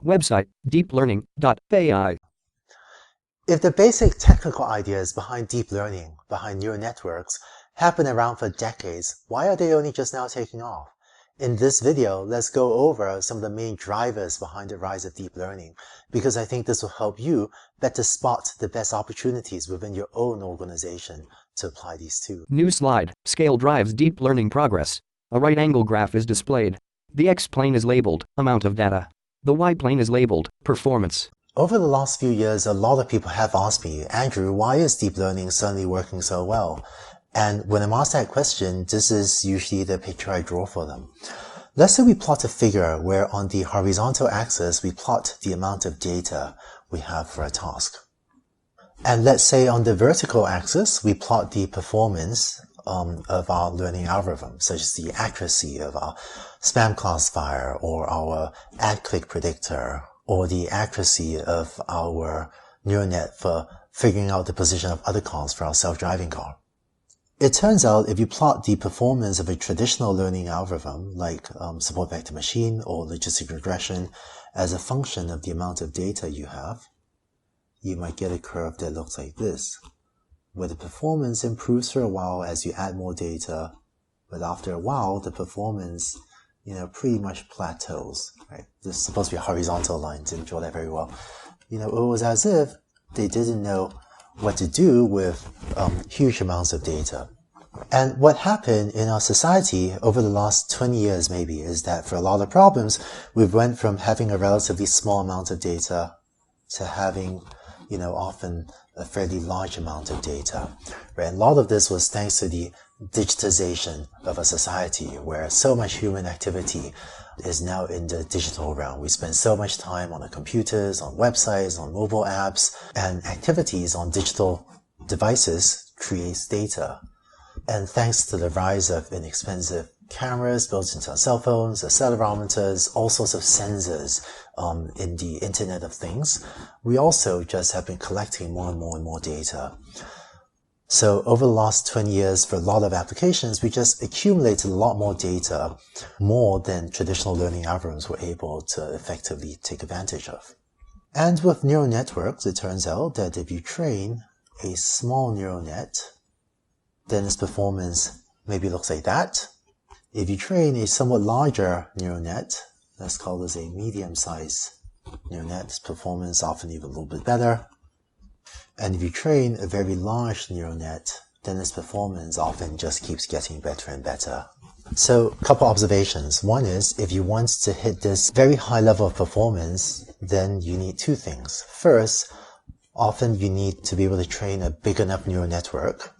Website, deeplearning.ai. If the basic technical ideas behind deep learning, behind neural networks, have been around for decades, why are they only just now taking off? In this video, let's go over some of the main drivers behind the rise of deep learning, because I think this will help you better spot the best opportunities within your own organization to apply these to. New slide. Scale drives deep learning progress. A right angle graph is displayed. The X-plane is labeled amount of data. The Y-plane is labeled performance. Over the last few years, a lot of people have asked me, Andrew, why is deep learning suddenly working so well? And when I'm asked that question, this is usually the picture I draw for them. Let's say we plot a figure where on the horizontal axis, we plot the amount of data we have for a task. And let's say on the vertical axis, we plot the performance of our learning algorithm, such as the accuracy of our spam classifier or our ad click predictor, or the accuracy of our neural net for figuring out the position of other cars for our self-driving car. It turns out if you plot the performance of a traditional learning algorithm like support vector machine or logistic regression as a function of the amount of data you have, you might get a curve that looks like this, where the performance improves for a while as you add more data, but after a while the performance pretty much plateaus, right? This is supposed to be a horizontal line, didn't draw that very well. It was as if they didn't know what to do with huge amounts of data. And what happened in our society over the last 20 years maybe is that for a lot of problems, we've went from having a relatively small amount of data to having, often a fairly large amount of data, right? And a lot of this was thanks to the digitization of a society where so much human activity is now in the digital realm. We spend so much time on the computers, on websites, on mobile apps, and activities on digital devices creates data. And thanks to the rise of inexpensive cameras built into our cell phones, accelerometers, all sorts of sensors in the Internet of Things, we also just have been collecting more and more and more data. So over the last 20 years, for a lot of applications, we just accumulated a lot more data, more than traditional learning algorithms were able to effectively take advantage of. And with neural networks, it turns out that if you train a small neural net, then its performance maybe looks like that. If you train a somewhat larger neural net, let's call this a medium-sized neural net, its performance often even a little bit better. And if you train a very large neural net, then its performance often just keeps getting better and better. So a couple observations. One is, if you want to hit this very high level of performance, then you need two things. First, often you need to be able to train a big enough neural network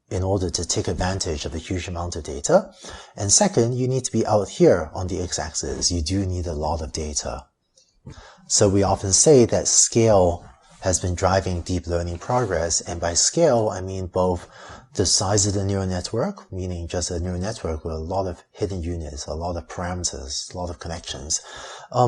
in order to take advantage of a huge amount of data. And second, you need to be out here on the x-axis. You do need a lot of data. So we often say that scale has been driving deep learning progress, and by scale, I mean both the size of the neural network, meaning just a neural network with a lot of hidden units, a lot of parameters, a lot of connections,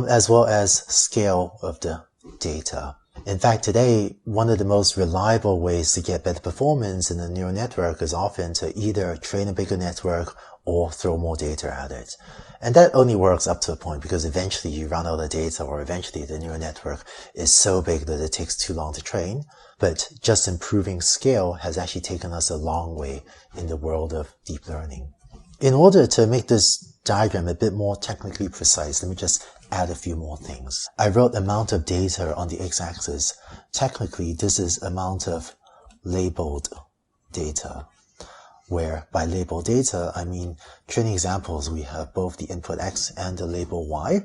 as well as scale of the data. In fact, today, one of the most reliable ways to get better performance in a neural network is often to either train a bigger network or throw more data at it. And that only works up to a point, because eventually you run out of data, or eventually the neural network is so big that it takes too long to train. But just improving scale has actually taken us a long way in the world of deep learning. In order to make this diagram a bit more technically precise, let me just add a few more things. I wrote amount of data on the x-axis. Technically, this is amount of labeled data, where by labeled data, I mean training examples, we have both the input x and the label y.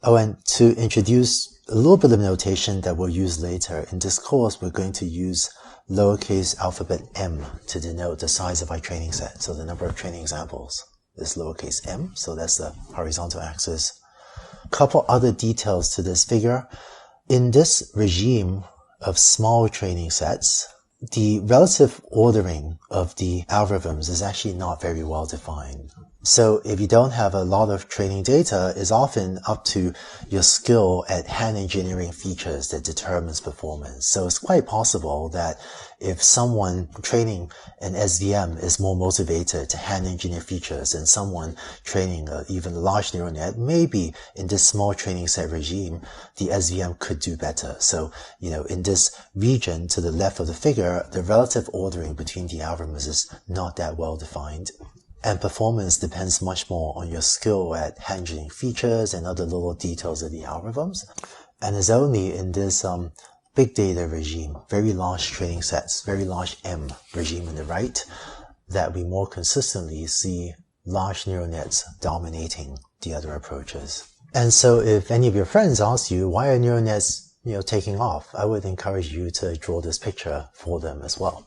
Oh, and to introduce a little bit of notation that we'll use later, in this course, we're going to use lowercase alphabet m to denote the size of our training set. So the number of training examples is lowercase m, so that's the horizontal axis. A couple other details to this figure. In this regime of small training sets, the relative ordering of the algorithms is actually not very well defined. So if you don't have a lot of training data, it's often up to your skill at hand engineering features that determines performance. So it's quite possible that if someone training an SVM is more motivated to hand engineer features than someone training even a large neural net, maybe in this small training set regime, the SVM could do better. So, in this region to the left of the figure, the relative ordering between the algorithms is not that well defined. And performance depends much more on your skill at handling features and other little details of the algorithms. And it's only in this big data regime, very large training sets, very large M regime on the right, that we more consistently see large neural nets dominating the other approaches. And so if any of your friends ask you, why are neural nets, taking off? I would encourage you to draw this picture for them as well.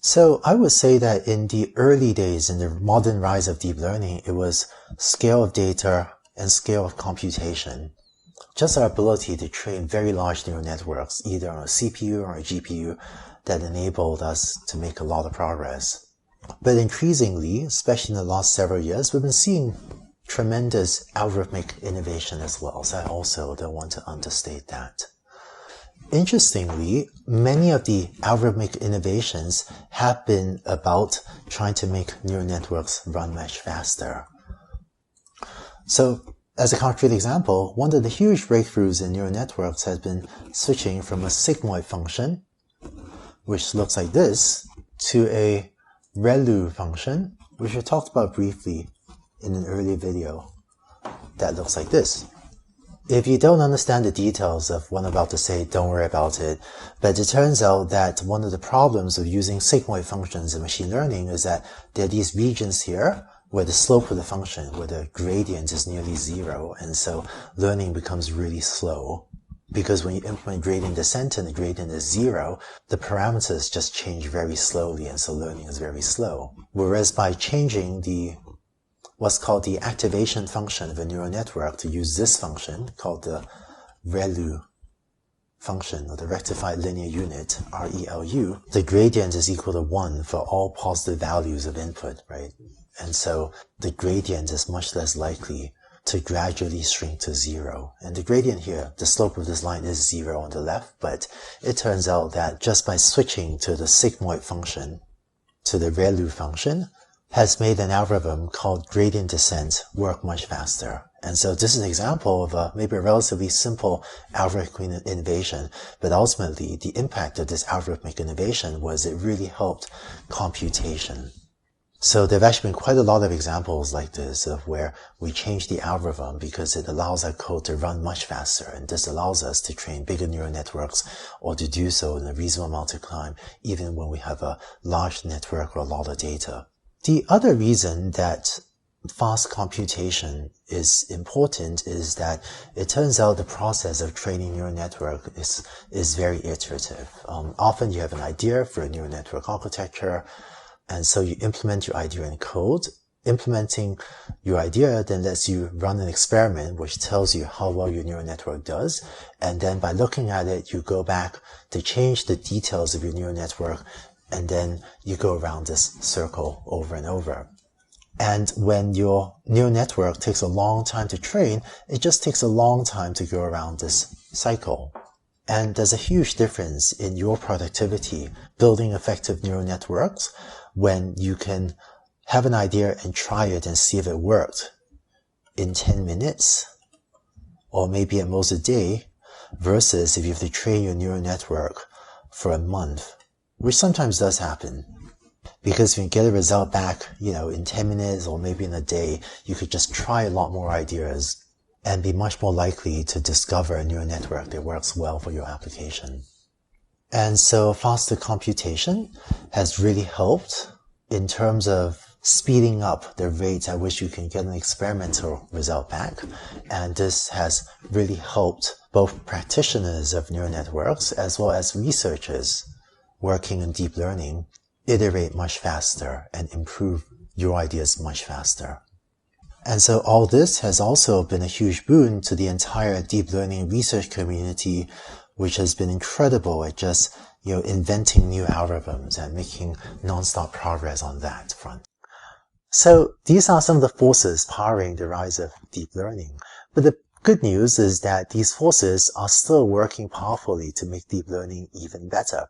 So I would say that in the early days, in the modern rise of deep learning, it was scale of data and scale of computation. Just our ability to train very large neural networks, either on a CPU or a GPU, that enabled us to make a lot of progress. But increasingly, especially in the last several years, we've been seeing tremendous algorithmic innovation as well. So I also don't want to understate that. Interestingly, many of the algorithmic innovations have been about trying to make neural networks run much faster. So, as a concrete example, one of the huge breakthroughs in neural networks has been switching from a sigmoid function, which looks like this, to a ReLU function, which we talked about briefly in an earlier video, that looks like this. If you don't understand the details of what I'm about to say, don't worry about it. But it turns out that one of the problems of using sigmoid functions in machine learning is that there are these regions here where the slope of the function, where the gradient is nearly zero, and so learning becomes really slow. Because when you implement gradient descent and the gradient is zero, the parameters just change very slowly, and so learning is very slow. Whereas by changing what's called the activation function of a neural network to use this function called the ReLU function, or the rectified linear unit, ReLU, the gradient is equal to 1 for all positive values of input, right? And so the gradient is much less likely to gradually shrink to 0. And the gradient here, the slope of this line is 0 on the left, but it turns out that just by switching to the sigmoid function, to the ReLU function, has made an algorithm called gradient descent work much faster. And so this is an example of maybe a relatively simple algorithmic innovation, but ultimately the impact of this algorithmic innovation was it really helped computation. So there have actually been quite a lot of examples like this of where we change the algorithm because it allows our code to run much faster, and this allows us to train bigger neural networks or to do so in a reasonable amount of time, even when we have a large network or a lot of data. The other reason that fast computation is important is that it turns out the process of training neural network is very iterative. Often you have an idea for a neural network architecture, and so you implement your idea in code. Implementing your idea then lets you run an experiment which tells you how well your neural network does, and then by looking at it, you go back to change the details of your neural network, and then you go around this circle over and over. And when your neural network takes a long time to train, it just takes a long time to go around this cycle. And there's a huge difference in your productivity building effective neural networks when you can have an idea and try it and see if it worked in 10 minutes, or maybe at most a day, versus if you have to train your neural network for a month, which sometimes does happen. Because if you get a result back, in 10 minutes or maybe in a day, you could just try a lot more ideas and be much more likely to discover a neural network that works well for your application. And so faster computation has really helped in terms of speeding up the rate at which you can get an experimental result back. And this has really helped both practitioners of neural networks as well as researchers working in deep learning iterate much faster and improve your ideas much faster. And so all this has also been a huge boon to the entire deep learning research community, which has been incredible at just, inventing new algorithms and making nonstop progress on that front. So these are some of the forces powering the rise of deep learning. But the good news is that these forces are still working powerfully to make deep learning even better.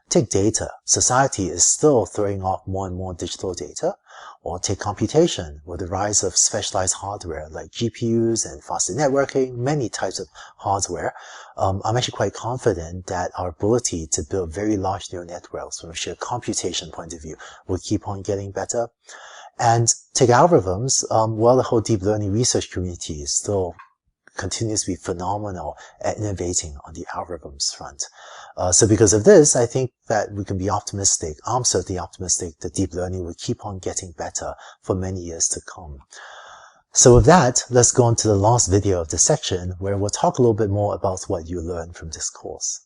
Take data. Society is still throwing off more and more digital data. Or take computation, with the rise of specialized hardware like GPUs and faster networking, many types of hardware. I'm actually quite confident that our ability to build very large neural networks from a sheer computation point of view will keep on getting better. And take algorithms, well, the whole deep learning research community is still continues to be phenomenal at innovating on the algorithms front. So because of this, I think that we can be optimistic. I'm certainly optimistic that deep learning will keep on getting better for many years to come. So with that, let's go on to the last video of this section where we'll talk a little bit more about what you learned from this course.